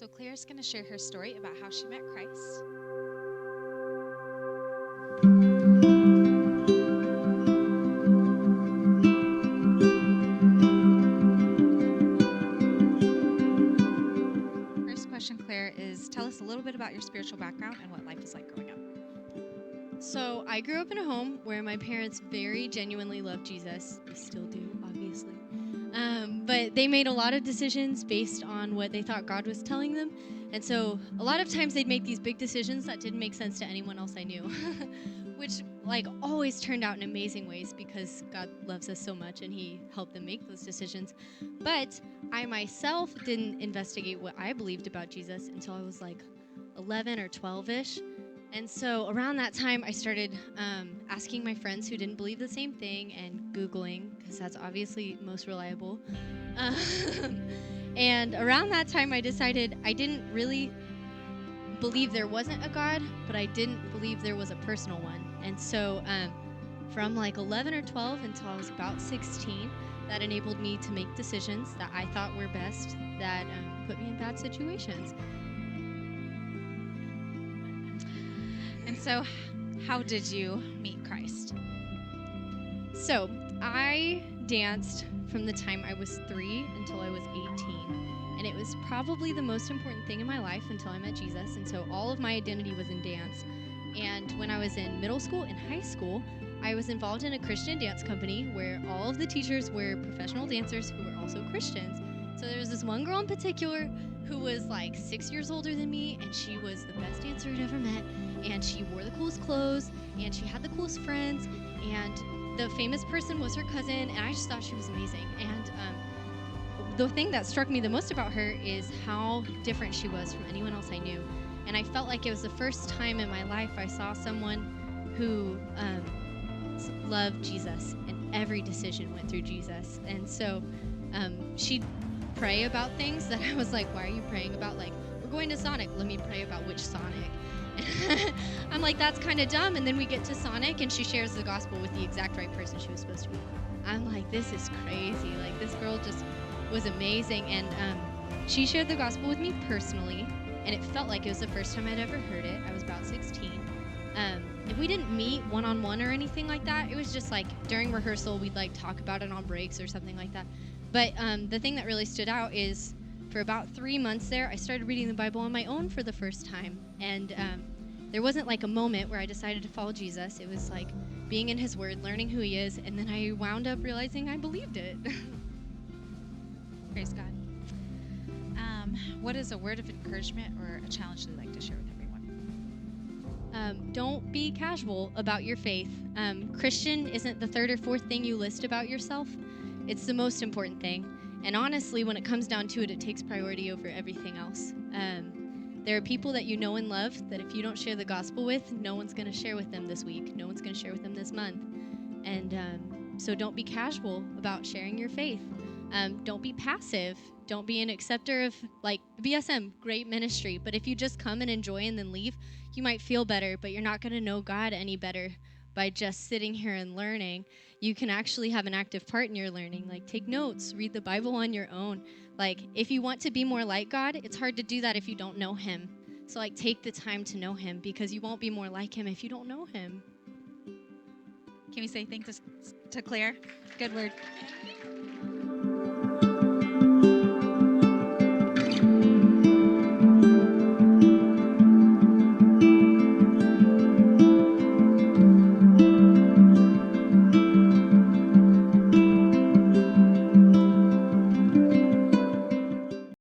So Claire's going to share her story about how she met Christ. First question, Claire, is tell us a little bit about your spiritual background and what life was like growing up. So I grew up in a home where my parents very genuinely loved Jesus. They still do, obviously. But they made a lot of decisions based on what they thought God was telling them. And so a lot of times they'd make these big decisions that didn't make sense to anyone else I knew, which always turned out in amazing ways because God loves us so much and he helped them make those decisions. But I myself didn't investigate what I believed about Jesus until I was 11 or 12-ish. And so around that time, I started asking my friends who didn't believe the same thing and Googling, because that's obviously most reliable. And around that time, I decided I didn't really believe there wasn't a God, but I didn't believe there was a personal one. And so from 11 or 12 until I was about 16, that enabled me to make decisions that I thought were best that put me in bad situations. And so, how did you meet Christ? So, I danced from the time I was 3 until I was 18. And it was probably the most important thing in my life until I met Jesus. And so all of my identity was in dance. And when I was in middle school and high school, I was involved in a Christian dance company where all of the teachers were professional dancers who were also Christians. So there was this one girl in particular who was 6 years older than me, and she was the best dancer I'd ever met. And she wore the coolest clothes, and she had the coolest friends, and the famous person was her cousin, and I just thought she was amazing. And the thing that struck me the most about her is how different she was from anyone else I knew. And I felt like it was the first time in my life I saw someone who loved Jesus, and every decision went through Jesus. And so she'd pray about things that I was like, why are you praying about? We're going to Sonic. Let me pray about which Sonic. I'm like, that's kind of dumb. And then we get to Sonic, and she shares the gospel with the exact right person she was supposed to be. I'm like, this is crazy. This girl just was amazing. And she shared the gospel with me personally, and it felt like it was the first time I'd ever heard it. I was about 16. If we didn't meet one-on-one or anything like that, it was just during rehearsal, we'd talk about it on breaks or something like that. But the thing that really stood out is for about 3 months there, I started reading the Bible on my own for the first time. And there wasn't a moment where I decided to follow Jesus. It was being in his word, learning who he is, and then I wound up realizing I believed it. Praise God. What is a word of encouragement or a challenge you'd like to share with everyone? Don't be casual about your faith. Christian isn't the third or fourth thing you list about yourself. It's the most important thing. And honestly, when it comes down to it, it takes priority over everything else. There are people that you know and love that if you don't share the gospel with, no one's going to share with them this week. No one's going to share with them this month. And so don't be casual about sharing your faith. Don't be passive. Don't be an acceptor of BSM, great ministry. But if you just come and enjoy and then leave, you might feel better, but you're not going to know God any better by just sitting here and learning. You can actually have an active part in your learning. Take notes, read the Bible on your own. If you want to be more like God, it's hard to do that if you don't know him. So take the time to know him, because you won't be more like him if you don't know him. Can we say thanks to Claire? Good word.